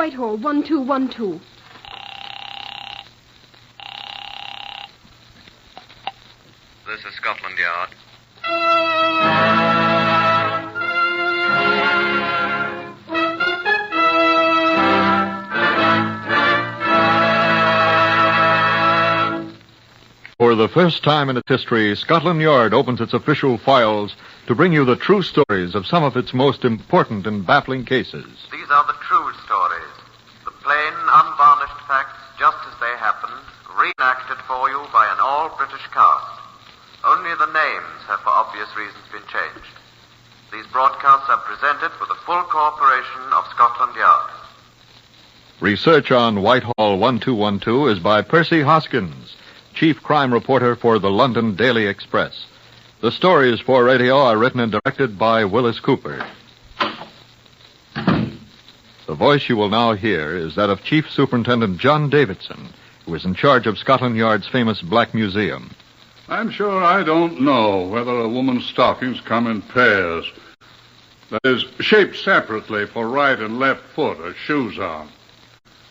Whitehall, 1212. This is Scotland Yard. For the first time in its history, Scotland Yard opens its official files to bring you the true stories of some of its most important and baffling cases. These are the true stories. The plain, unvarnished facts, just as they happened, reenacted for you by an all-British cast. Only the names have, for obvious reasons, been changed. These broadcasts are presented with the full cooperation of Scotland Yard. Research on Whitehall 1212 is by Percy Hoskins, Chief Crime Reporter for the London Daily Express. The stories for radio are written and directed by Willis Cooper. The voice you will now hear is that of Chief Superintendent John Davidson, who is in charge of Scotland Yard's famous Black Museum. I'm sure I don't know whether a woman's stockings come in pairs. That is, shaped separately for right and left foot as shoes are.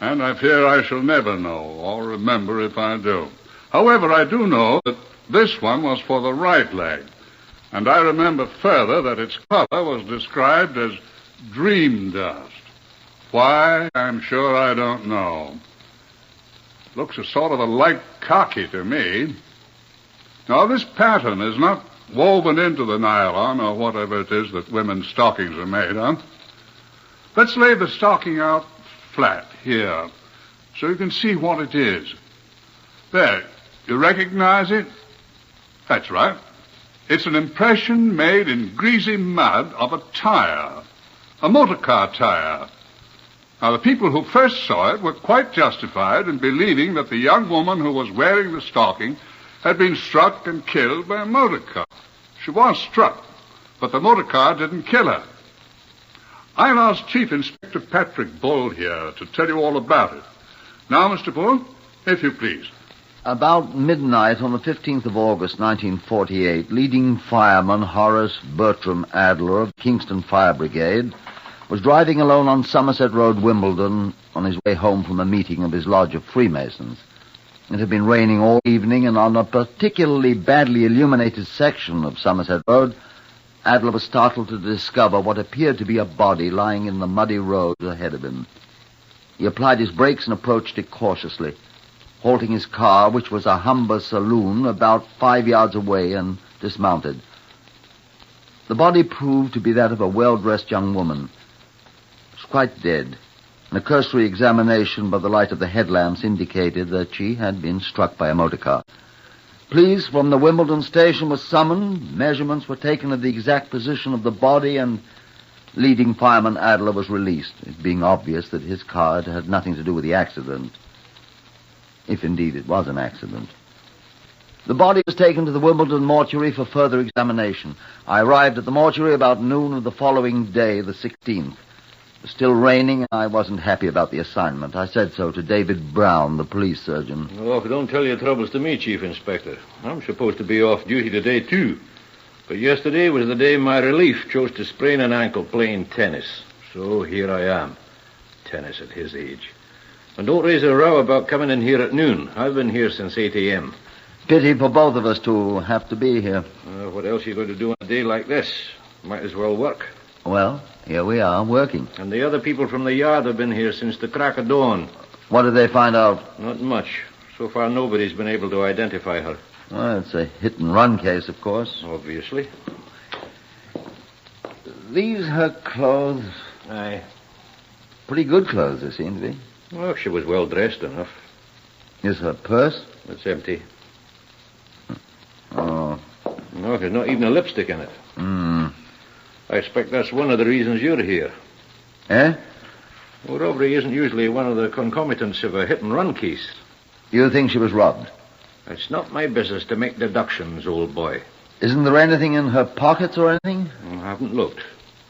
And I fear I shall never know or remember if I do. However, I do know that this one was for the right leg. And I remember further that its color was described as dream dust. Why, I'm sure I don't know. Looks a sort of a light khaki to me. Now, this pattern is not woven into the nylon or whatever it is that women's stockings are made of. Let's lay the stocking out flat here so you can see what it is. There, you recognize it? That's right. It's an impression made in greasy mud of a tire, a motor car tire. Now, the people who first saw it were quite justified in believing that the young woman who was wearing the stocking had been struck and killed by a motor car. She was struck, but the motor car didn't kill her. I'll ask Chief Inspector Patrick Bull here to tell you all about it. Now, Mr. Bull, if you please. About midnight on the 15th of August, 1948, leading fireman Horace Bertram Adler of Kingston Fire Brigade was driving alone on Somerset Road, Wimbledon, on his way home from a meeting of his Lodge of Freemasons. It had been raining all evening, and on a particularly badly illuminated section of Somerset Road, Adler was startled to discover what appeared to be a body lying in the muddy road ahead of him. He applied his brakes and approached it cautiously, halting his car, which was a Humber saloon, about 5 yards away, and dismounted. The body proved to be that of a well-dressed young woman. She was quite dead, and a cursory examination by the light of the headlamps indicated that she had been struck by a motor car. Police from the Wimbledon station was summoned, measurements were taken of the exact position of the body, and leading fireman Adler was released, it being obvious that his car had nothing to do with the accident, if indeed it was an accident. The body was taken to the Wimbledon mortuary for further examination. I arrived at the mortuary about noon of the following day, the 16th. It was still raining, and I wasn't happy about the assignment. I said so to David Brown, the police surgeon. Oh, don't tell your troubles to me, Chief Inspector. I'm supposed to be off duty today, too. But yesterday was the day my relief chose to sprain an ankle playing tennis. So here I am. Tennis at his age. And don't raise a row about coming in here at noon. I've been here since 8 a.m. Pity for both of us to have to be here. What else are you going to do on a day like this? Might as well work. Well, here we are, working. And the other people from the yard have been here since the crack of dawn. What did they find out? Not much. So far, nobody's been able to identify her. Well, it's a hit-and-run case, of course. Obviously. These her clothes? Aye. Pretty good clothes, they seem to be. Well, she was well dressed enough. Is her purse? It's empty. Oh. No, there's not even a lipstick in it. I expect that's one of the reasons you're here. Eh? Well, robbery isn't usually one of the concomitants of a hit-and-run case. You think she was robbed? It's not my business to make deductions, old boy. Isn't there anything in her pockets or anything? I haven't looked.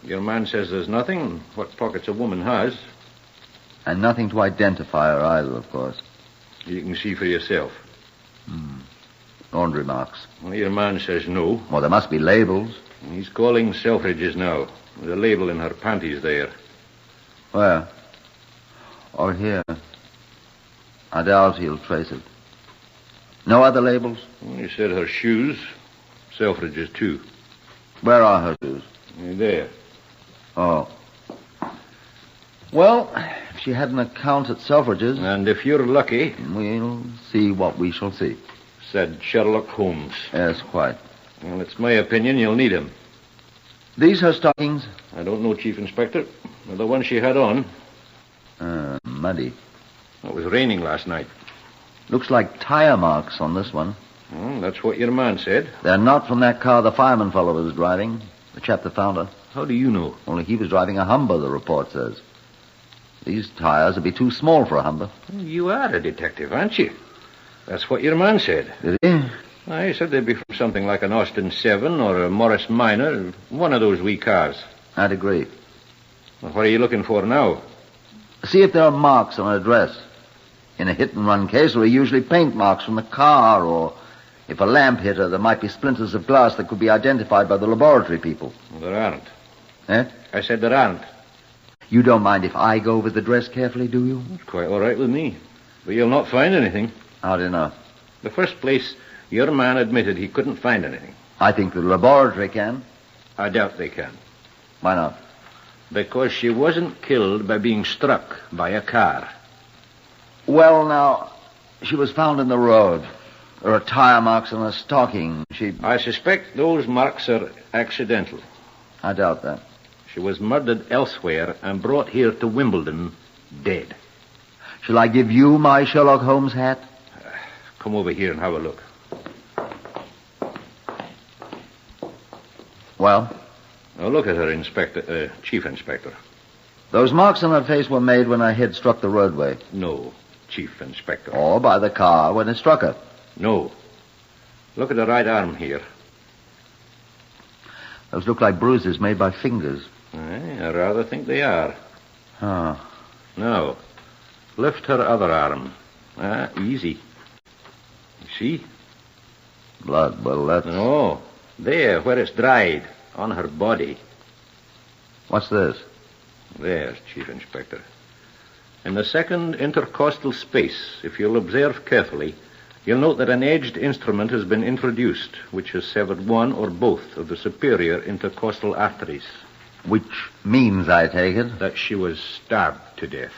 Your man says there's nothing. What pockets a woman has. And nothing to identify her either, of course. You can see for yourself. Laundry marks. Well, your man says no. Well, there must be labels. He's calling Selfridge's now. There's a label in her panties there. Where? Or here. I doubt he'll trace it. No other labels? You said her shoes. Selfridge's, too. Where are her shoes? There. Oh. Well, if she had an account at Selfridge's... And if you're lucky... We'll see what we shall see. Said Sherlock Holmes. Yes, quite. Well, it's my opinion you'll need him. These her stockings? I don't know, Chief Inspector. The one she had on. Muddy. It was raining last night. Looks like tire marks on this one. Well, that's what your man said. They're not from that car the fireman fellow was driving. The chap that found her. How do you know? Only he was driving a Humber, the report says. These tires would be too small for a Humber. You are a detective, aren't you? That's what your man said. Did he? I said they'd be from something like an Austin 7 or a Morris Minor, one of those wee cars. I'd agree. Well, what are you looking for now? See if there are marks on her dress. In a hit-and-run case, there are usually paint marks from the car, or if a lamp hit her, there might be splinters of glass that could be identified by the laboratory people. Well, there aren't. Eh? I said there aren't. You don't mind if I go over the dress carefully, do you? It's quite all right with me. But you'll not find anything. How do you know? The first place, your man admitted he couldn't find anything. I think the laboratory can. I doubt they can. Why not? Because she wasn't killed by being struck by a car. Well, now, she was found in the road. There are tire marks on her stocking. I suspect those marks are accidental. I doubt that. She was murdered elsewhere and brought here to Wimbledon dead. Shall I give you my Sherlock Holmes hat? Come over here and have a look. Well? Now look at her, Chief Inspector. Those marks on her face were made when her head struck the roadway. No, Chief Inspector. Or by the car when it struck her. No. Look at the right arm here. Those look like bruises made by fingers. I rather think they are. Oh. Now, lift her other arm. Easy. You see? Blood, well, that's... No, there, where it's dried, on her body. What's this? There, Chief Inspector. In the second intercostal space, if you'll observe carefully, you'll note that an edged instrument has been introduced, which has severed one or both of the superior intercostal arteries. Which means, I take it, that she was stabbed to death.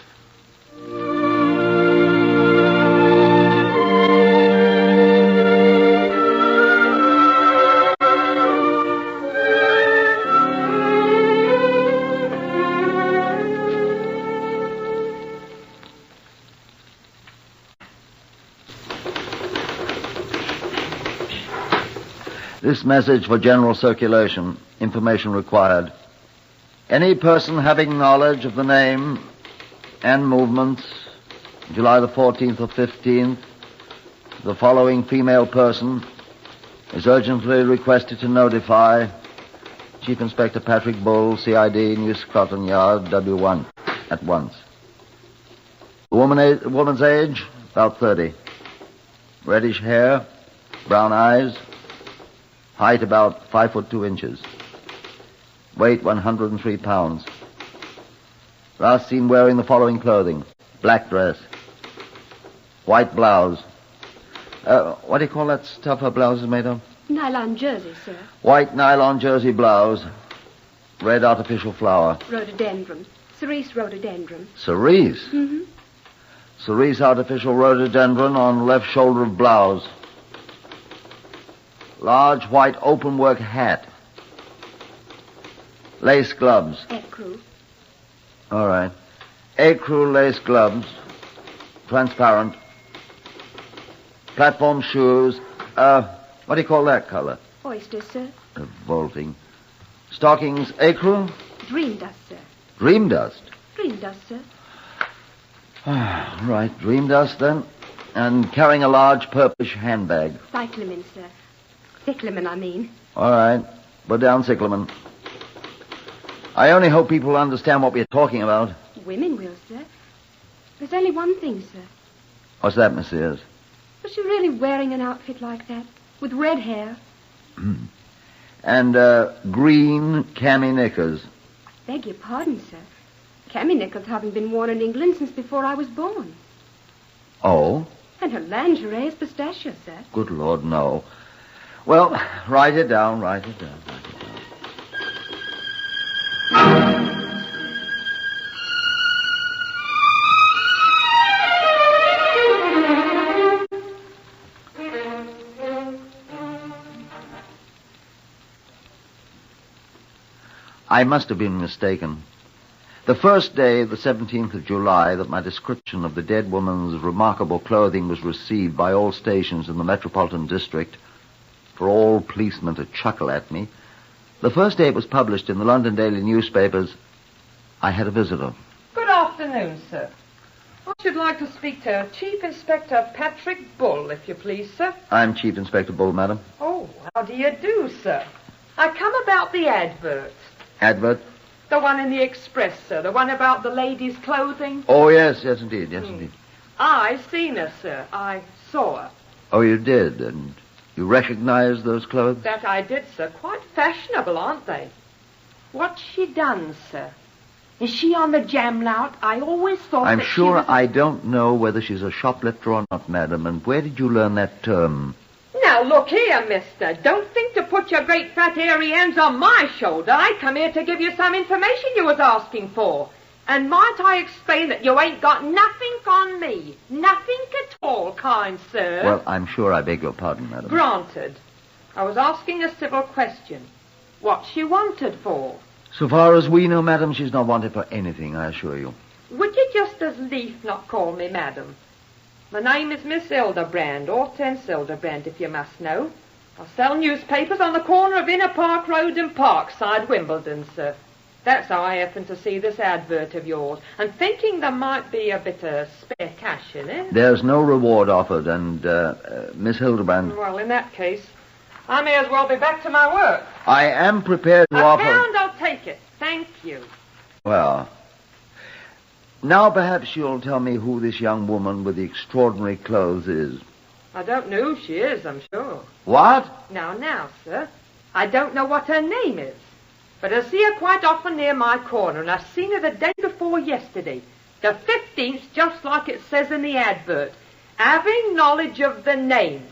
This message for general circulation. Information required. Any person having knowledge of the name and movements, July the 14th or 15th, the following female person is urgently requested to notify Chief Inspector Patrick Bull, CID, New Scotland Yard, W1, at once. The woman's age, about 30. Reddish hair, brown eyes, height about 5'2". Weight 103 pounds. Last seen wearing the following clothing. Black dress. White blouse. What do you call that stuff her blouse is made of? Nylon jersey, sir. White nylon jersey blouse. Red artificial flower. Rhododendron. Cerise rhododendron. Cerise? Mm-hmm. Cerise artificial rhododendron on left shoulder of blouse. Large white openwork hat. Lace gloves. Ecru. All right. Ecru lace gloves. Transparent. Platform shoes. What do you call that color? Oyster, sir. Revolting. Stockings, ecru? Dream dust, sir. Dream dust? Dream dust, sir. Right, dream dust then. And carrying a large purplish handbag. Cyclamen, sir. Cyclamen, I mean. All right. Put down cyclamen. I only hope people understand what we're talking about. Women will, sir. There's only one thing, sir. What's that, Miss Sears? Was she really wearing an outfit like that? With red hair? And green cami knickers. Beg your pardon, sir. Cami nickels haven't been worn in England since before I was born. Oh? And her lingerie is pistachio, sir. Good Lord, no. Well, write it down, write it down. I must have been mistaken. The first day, the 17th of July, that my description of the dead woman's remarkable clothing was received by all stations in the Metropolitan District, for all policemen to chuckle at me, the first day it was published in the London daily newspapers, I had a visitor. Good afternoon, sir. I should like to speak to Chief Inspector Patrick Bull, if you please, sir. I'm Chief Inspector Bull, madam. Oh, how do you do, sir? I come about the advert. Advert? The one in the Express, sir. The one about the ladies' clothing. Oh, yes, indeed, indeed. I seen her, sir. I saw her. Oh, you did, and you recognized those clothes? That I did, sir. Quite fashionable, aren't they? What's she done, sir? Is she on the jam lout? I always thought I'm that sure she was... I don't know whether she's a shoplifter or not, madam, and where did you learn that term? Now, look here, mister. Don't think to put your great fat hairy hands on my shoulder. I come here to give you some information you was asking for. And might I explain that you ain't got nothing on me? Nothing at all, kind sir. Well, I'm sure I beg your pardon, madam. Granted. I was asking a civil question. What's she wanted for? So far as we know, madam, she's not wanted for anything, I assure you. Would you just as lief not call me madam? My name is Miss Hildebrand, Hortense Hildebrand, if you must know. I sell newspapers on the corner of Inner Park Road and Parkside, Wimbledon, sir. That's how I happened to see this advert of yours, and thinking there might be a bit of spare cash in it. There's no reward offered, and, Miss Hildebrand... Well, in that case, I may as well be back to my work. I am prepared to offer... £1, I'll take it. Thank you. Well... Now perhaps you'll tell me who this young woman with the extraordinary clothes is. I don't know who she is, I'm sure. What? Now, sir. I don't know what her name is. But I see her quite often near my corner, and I've seen her the day before yesterday. The 15th, just like it says in the advert. Having knowledge of the name.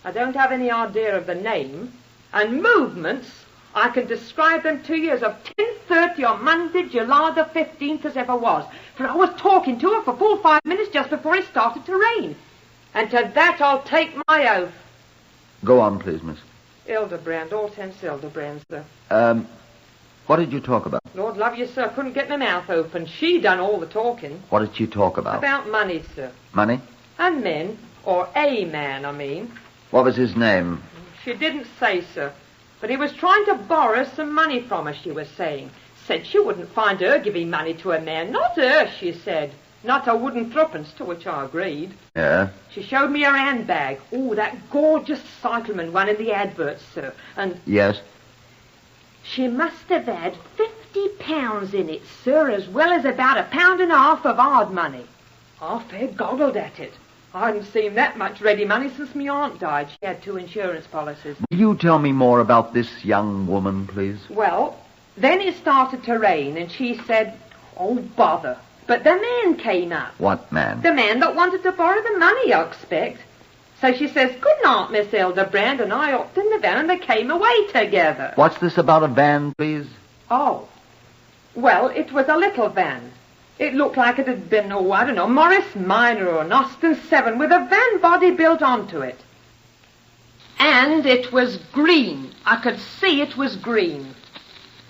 I don't have any idea of the name. And movements, I can describe them to you as of 10:30 on Monday, July the 15th as ever was. For I was talking to her for 4 or 5 minutes just before it started to rain. And to that I'll take my oath. Go on, please, miss. Hildebrand, Hortense Hildebrand, sir. What did you talk about? Lord love you, sir, I couldn't get my mouth open. She done all the talking. What did she talk about? About money, sir. Money? And men. Or a man, I mean. What was his name? She didn't say, sir. But he was trying to borrow some money from her, she was saying. Said she wouldn't find her giving money to a man. Not her, she said. Not a wooden threepence, to which I agreed. Yeah? She showed me her handbag. Oh, that gorgeous Cycleman one in the advert, sir. And... Yes? She must have had £50 in it, sir, as well as about £1.50 of hard money. I fair goggled at it. I hadn't seen that much ready money since my aunt died. She had 2 insurance policies. Will you tell me more about this young woman, please? Well, then it started to rain, and she said, oh, bother. But the man came up. What man? The man that wanted to borrow the money, I expect. So she says, good night, Miss Hildebrand, and I hopped in the van and they came away together. What's this about a van, please? Oh. Well, it was a little van. It looked like it had been, oh, I don't know, Morris Minor or an Austin 7 with a van body built onto it. And it was green. I could see it was green.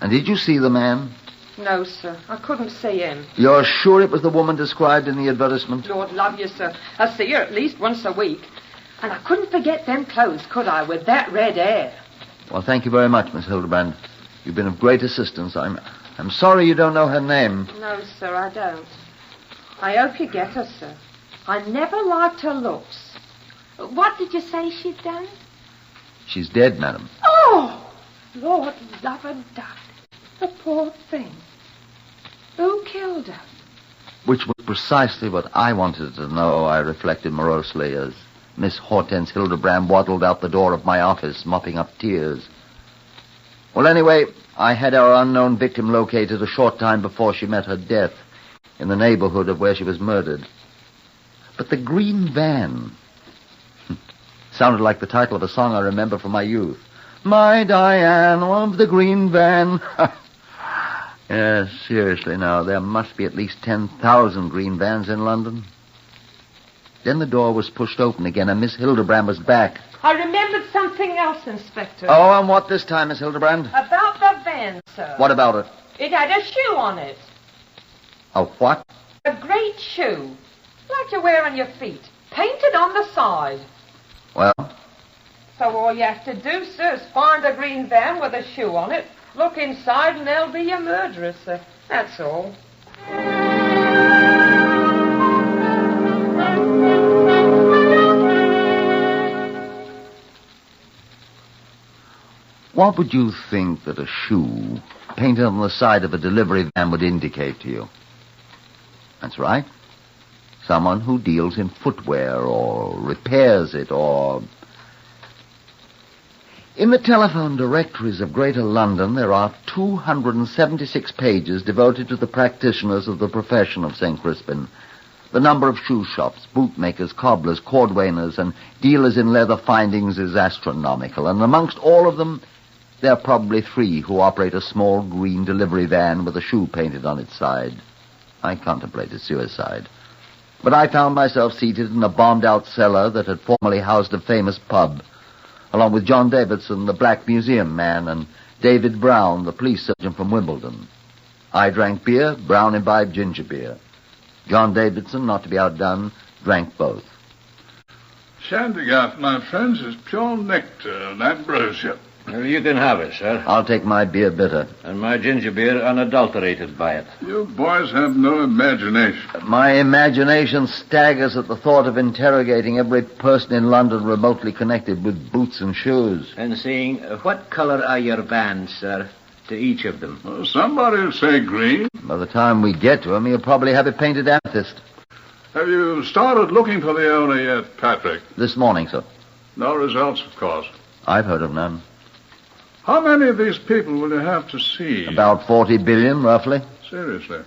And did you see the man? No, sir. I couldn't see him. You're sure it was the woman described in the advertisement? Lord love you, sir. I see her at least once a week. And I couldn't forget them clothes, could I, with that red hair? Well, thank you very much, Miss Hildebrand. You've been of great assistance. I'm sorry you don't know her name. No, sir, I don't. I hope you get her, sir. I never liked her looks. What did you say she'd done? She's dead, madam. Oh! Lord love her duck. The poor thing. Who killed her? Which was precisely what I wanted to know, I reflected morosely, as Miss Hortense Hildebrand waddled out the door of my office, mopping up tears. Well, anyway, I had our unknown victim located a short time before she met her death. in the neighborhood of where she was murdered. But the green van sounded like the title of a song I remember from my youth. My Diane of the green van. Yes, seriously now, there must be at least 10,000 green vans in London. Then the door was pushed open again and Miss Hildebrand was back. I remembered something else, Inspector. Oh, and what this time, Miss Hildebrand? About the van, sir. What about it? It had a shoe on it. A what? A great shoe. Like you wear on your feet. Painted on the side. Well? So all you have to do, sir, is find a green van with a shoe on it, look inside, and there'll be your murderer, sir. That's all. What would you think that a shoe painted on the side of a delivery van would indicate to you? That's right. Someone who deals in footwear or repairs it or... In the telephone directories of Greater London, there are 276 pages devoted to the practitioners of the profession of St. Crispin. The number of shoe shops, bootmakers, cobblers, cordwainers, and dealers in leather findings is astronomical, and amongst all of them, there are probably 3 who operate a small green delivery van with a shoe painted on its side. I contemplated suicide. But I found myself seated in a bombed-out cellar that had formerly housed a famous pub, along with John Davidson, the Black Museum man, and David Brown, the police surgeon from Wimbledon. I drank beer, Brown imbibed ginger beer. John Davidson, not to be outdone, drank both. Shandygaff, my friends, is pure nectar and ambrosia. Well, you can have it, sir. I'll take my beer bitter. And my ginger beer unadulterated by it. You boys have no imagination. My imagination staggers at the thought of interrogating every person in London remotely connected with boots and shoes. And saying, what color are your vans, sir, to each of them? Well, somebody will say green. By the time we get to him, he'll probably have it painted amethyst. Have you started looking for the owner yet, Patrick? This morning, sir. No results, of course. I've heard of none. How many of these people will you have to see? About 40 billion, roughly. Seriously?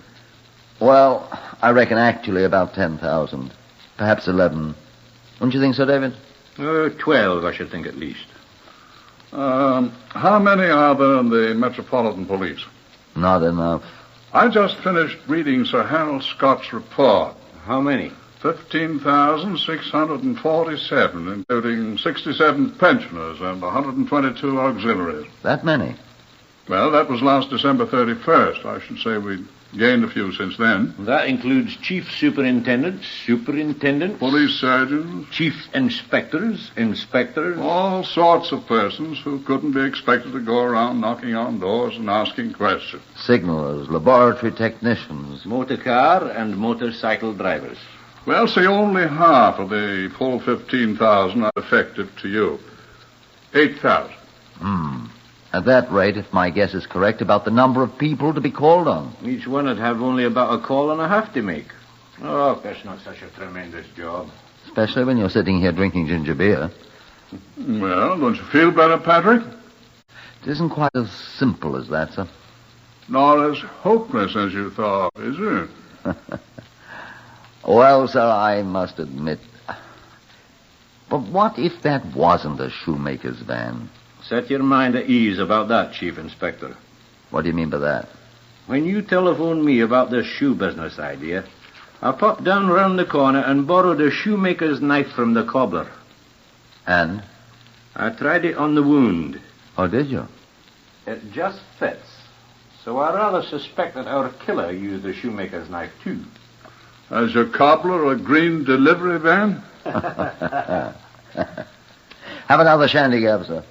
Well, I reckon actually about 10,000. Perhaps 11. Wouldn't you think so, David? 12, I should think, at least. How many are there in the Metropolitan Police? Not enough. I just finished reading Sir Harold Scott's report. How many? 15,647, including 67 pensioners and 122 auxiliaries. That many? Well, that was last December 31st. I should say we gained a few since then. That includes chief superintendents, Police surgeons. chief inspectors, All sorts of persons who couldn't be expected to go around knocking on doors and asking questions. Signalers, laboratory technicians. motor car and motorcycle drivers. Well, see, only half of the full 15,000 are effective to you. 8,000. At that rate, if my guess is correct, about the number of people to be called on. Each one would have only about a call and a half to make. Oh, that's not such a tremendous job. Especially when you're sitting here drinking ginger beer. Well, don't you feel better, Patrick? It isn't quite as simple as that, sir. Nor as hopeless as you thought, is it? Well, sir, I must admit. But what if that wasn't a shoemaker's van? Set your mind at ease about that, Chief Inspector. What do you mean by that? When you telephoned me about this shoe business idea, I popped down round the corner and borrowed a shoemaker's knife from the cobbler. And? I tried it on the wound. Oh, did you? It just fits. So I rather suspect that our killer used the shoemaker's knife, too. Has your cobbler a green delivery van? Have another shandygaff, sir.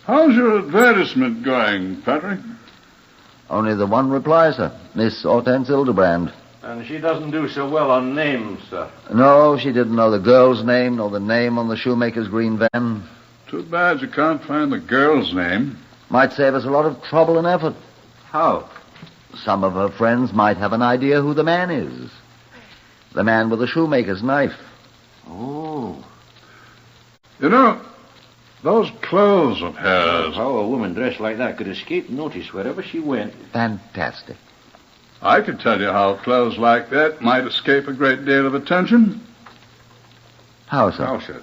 How's your advertisement going, Patrick? Only the one reply, sir. Miss Hortense Hildebrand. And she doesn't do so well on names, sir. No, she didn't know the girl's name nor the name on the shoemaker's green van. Too bad you can't find the girl's name. Might save us a lot of trouble and effort. How? Some of her friends might have an idea who the man is. The man with the shoemaker's knife. Oh. You know, those clothes of hers. How a woman dressed like that could escape notice wherever she went. Fantastic. I could tell you how clothes like that might escape a great deal of attention. How, sir? How, sir?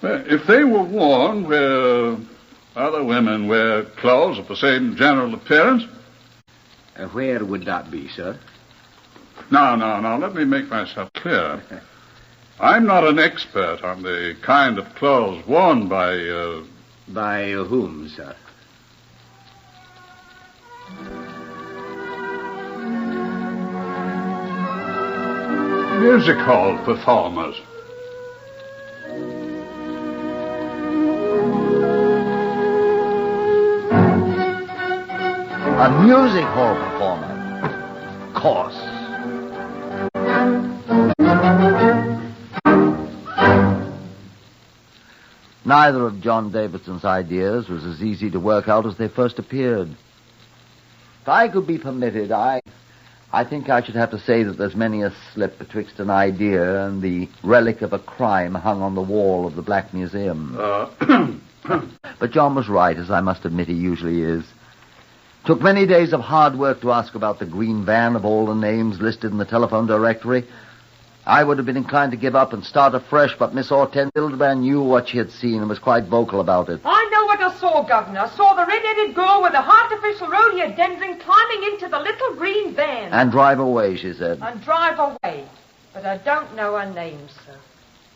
Well, if they were worn where other women wear clothes of the same general appearance. Where would that be, sir? No. Let me make myself clear. I'm not an expert on the kind of clothes worn by, By whom, sir? music hall performers. A music hall performer. Of course. Neither of John Davidson's ideas was as easy to work out as they first appeared. If I could be permitted, I think I should have to say that there's many a slip betwixt an idea and the relic of a crime hung on the wall of the Black Museum. But John was right, as I must admit he usually is. Took many days of hard work to ask about the green van of all the names listed in the telephone directory. I would have been inclined to give up and start afresh, but Miss Hortense Hildebrand knew what she had seen and was quite vocal about it. I know what I saw, Governor. I saw the red-headed girl with the artificial rhododendron climbing into the little green van. And drive away, she said. And drive away. But I don't know her name, sir.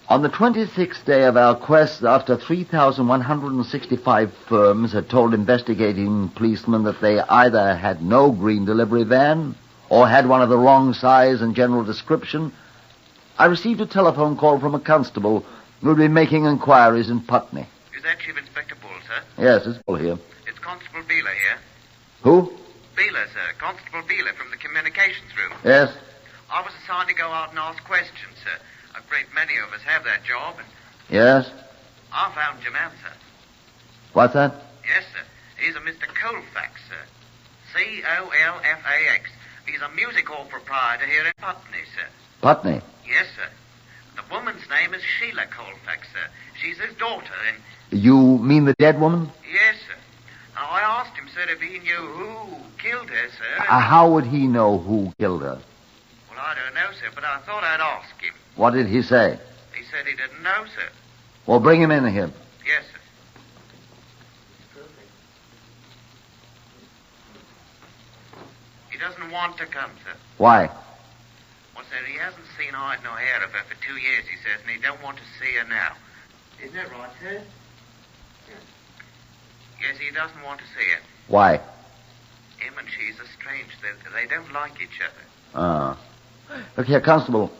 On the 26th day of our quest, after 3,165 firms had told investigating policemen that they either had no green delivery van or had one of the wrong size and general description, I received a telephone call from a constable who had been making inquiries in Putney. Is that Chief Inspector Bull, sir? Yes, it's Bull here. It's Constable Beeler here. Who? Beeler, sir. Constable Beeler from the communications room. Yes. I was assigned to go out and ask questions, sir. A great many of us have that job, and Yes. I found your man, sir. What's that? Yes, sir. He's a Mr. Colfax, sir. Colfax. He's a music hall proprietor here in Putney, sir. Putney. Yes, sir. The woman's name is Sheila Colfax, sir. She's his daughter, and... You mean the dead woman? Yes, sir. Now, I asked him, sir, if he knew who killed her, sir. How would he know who killed her? Well, I don't know, sir, but I thought I'd ask him. What did he say? He said he didn't know, sir. Well, bring him in here. Yes, sir. He doesn't want to come, sir. Why? Well, sir, he hasn't seen hide nor hair of her for 2 years, he says, and he don't want to see her now. Isn't that right, sir? Yes, he doesn't want to see her. Why? Him and she's estranged. They don't like each other. Ah. Look here, Constable.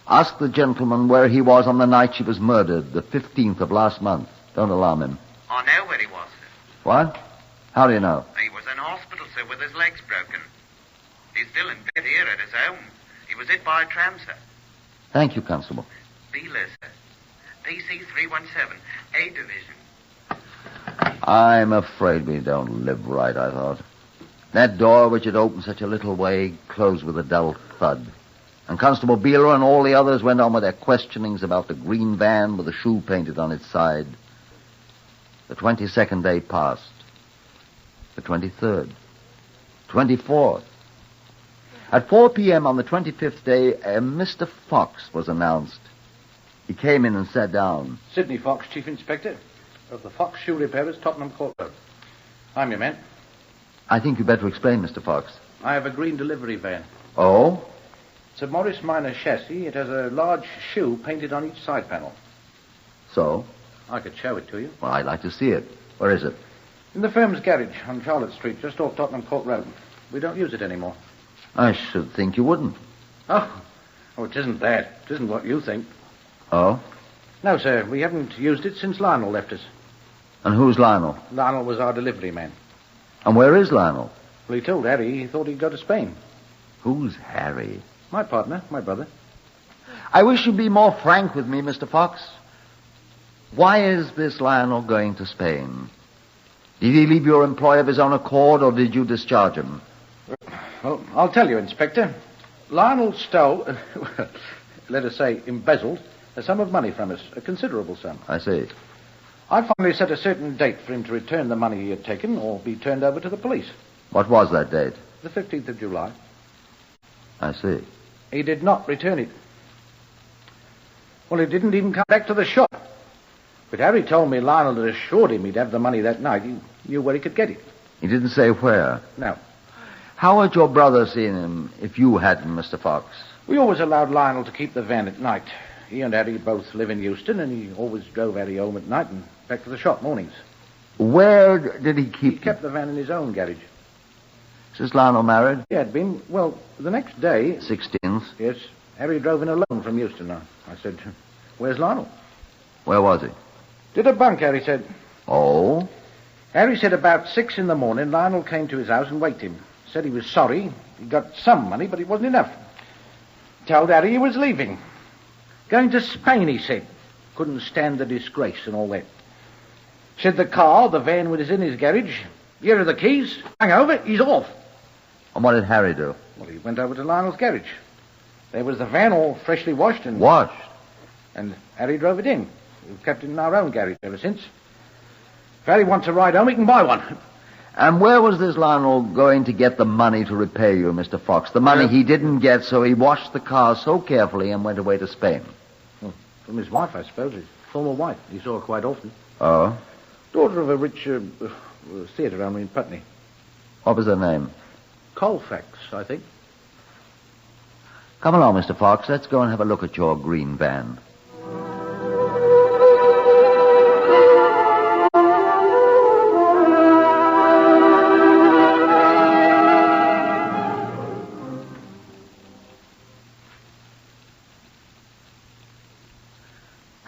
Ask the gentleman where he was on the night she was murdered, the 15th of last month. Don't alarm him. I know where he was, sir. What? How do you know? He was in hospital, sir, with his legs broken. He's still in bed here at his home. He was hit by a tram, sir. Thank you, Constable. Beeler, sir. PC 317, A Division. I'm afraid we don't live right, I thought. That door, which had opened such a little way, closed with a dull thud. And Constable Beeler and all the others went on with their questionings about the green van with a shoe painted on its side. The 22nd day passed. The 23rd. 24th. At 4 p.m. on the 25th day, Mr. Fox was announced. He came in and sat down. Sidney Fox, Chief Inspector of the Fox Shoe Repairers, Tottenham Court Road. I'm your man. I think you'd better explain, Mr. Fox. I have a green delivery van. Oh? It's a Morris Minor chassis. It has a large shoe painted on each side panel. So? I could show it to you. Well, I'd like to see it. Where is it? In the firm's garage on Charlotte Street, just off Tottenham Court Road. We don't use it anymore. I should think you wouldn't. Oh, it isn't that. It isn't what you think. Oh? No, sir, we haven't used it since Lionel left us. And who's Lionel? Lionel was our delivery man. And where is Lionel? Well, he told Harry he thought he'd go to Spain. Who's Harry? My partner, my brother. I wish you'd be more frank with me, Mr. Fox. Why is this Lionel going to Spain? Did he leave your employ of his own accord, or did you discharge him? Well, I'll tell you, Inspector. Lionel stole, let us say, embezzled, a sum of money from us, a considerable sum. I see. I finally set a certain date for him to return the money he had taken or be turned over to the police. What was that date? the 15th of July. I see. He did not return it. Well, he didn't even come back to the shop. But Harry told me Lionel had assured him he'd have the money that night. He knew where he could get it. He didn't say where. No. How had your brother seen him if you hadn't, Mr. Fox? We always allowed Lionel to keep the van at night. He and Harry both live in Euston, and he always drove Harry home at night and back to the shop mornings. Where did he keep He kept the van in his own garage. Is Lionel married? He had been. Well, the next day... 16th. Yes, Harry drove in alone from Euston. I said, where's Lionel? Where was he? Did a bunk, Harry said. Oh? Harry said about 6 in the morning, Lionel came to his house and waked him. Said he was sorry. He got some money, but it wasn't enough. Told Harry he was leaving. Going to Spain, he said. Couldn't stand the disgrace and all that. Said the van was in his garage. Here are the keys. Hang over, he's off. And what did Harry do? Well, he went over to Lionel's garage. There was the van all freshly washed and... Washed? And Harry drove it in. We've kept it in our own garage ever since. If Harry wants a ride home, he can buy one. And where was this Lionel going to get the money to repay you, Mr. Fox? The money he didn't get, so he washed the car so carefully and went away to Spain. Well, from his wife, I suppose. His former wife. He saw her quite often. Oh? Daughter of a rich theatre owner in Putney. What was her name? Colfax, I think. Come along, Mr. Fox. Let's go and have a look at your green van.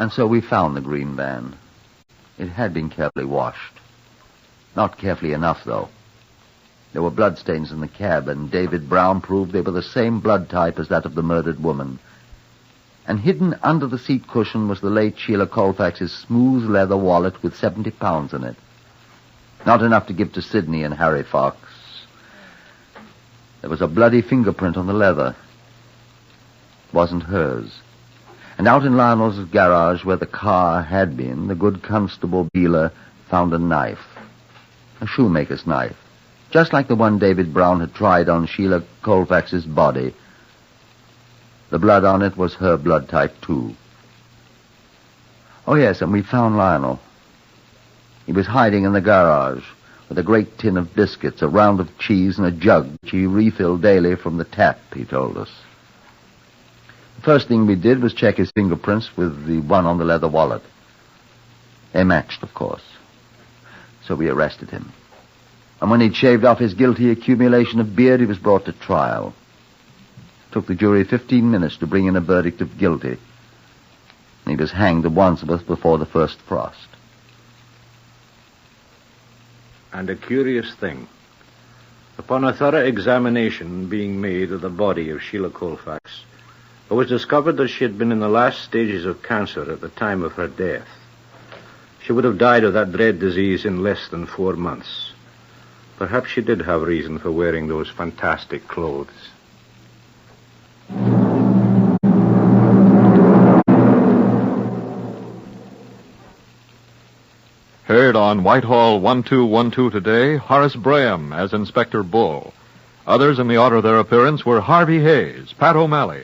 And so we found the green van. It had been carefully washed. Not carefully enough, though. There were bloodstains in the cab, and David Brown proved they were the same blood type as that of the murdered woman. And hidden under the seat cushion was the late Sheila Colfax's smooth leather wallet with 70 pounds in it. Not enough to give to Sidney and Harry Fox. There was a bloody fingerprint on the leather. It wasn't hers. And out in Lionel's garage where the car had been, the good Constable Beeler found a knife. A shoemaker's knife. Just like the one David Brown had tried on Sheila Colfax's body. The blood on it was her blood type, too. Oh, yes, and we found Lionel. He was hiding in the garage with a great tin of biscuits, a round of cheese, and a jug which he refilled daily from the tap, he told us. The first thing we did was check his fingerprints with the one on the leather wallet. They matched, of course. So we arrested him. And when he'd shaved off his guilty accumulation of beard, he was brought to trial. It took the jury 15 minutes to bring in a verdict of guilty. And he was hanged at Wandsworth before the first frost. And a curious thing. Upon a thorough examination being made of the body of Sheila Colfax, it was discovered that she had been in the last stages of cancer at the time of her death. She would have died of that dread disease in less than 4 months. Perhaps she did have reason for wearing those fantastic clothes. Heard on Whitehall 1212 today, Horace Braham as Inspector Bull. Others in the order of their appearance were Harvey Hayes, Pat O'Malley,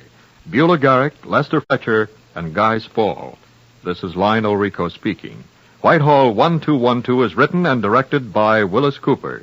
Beulah Garrick, Lester Fletcher, and Guy Spall. This is Lionel Rico speaking. Whitehall 1212 is written and directed by Willis Cooper.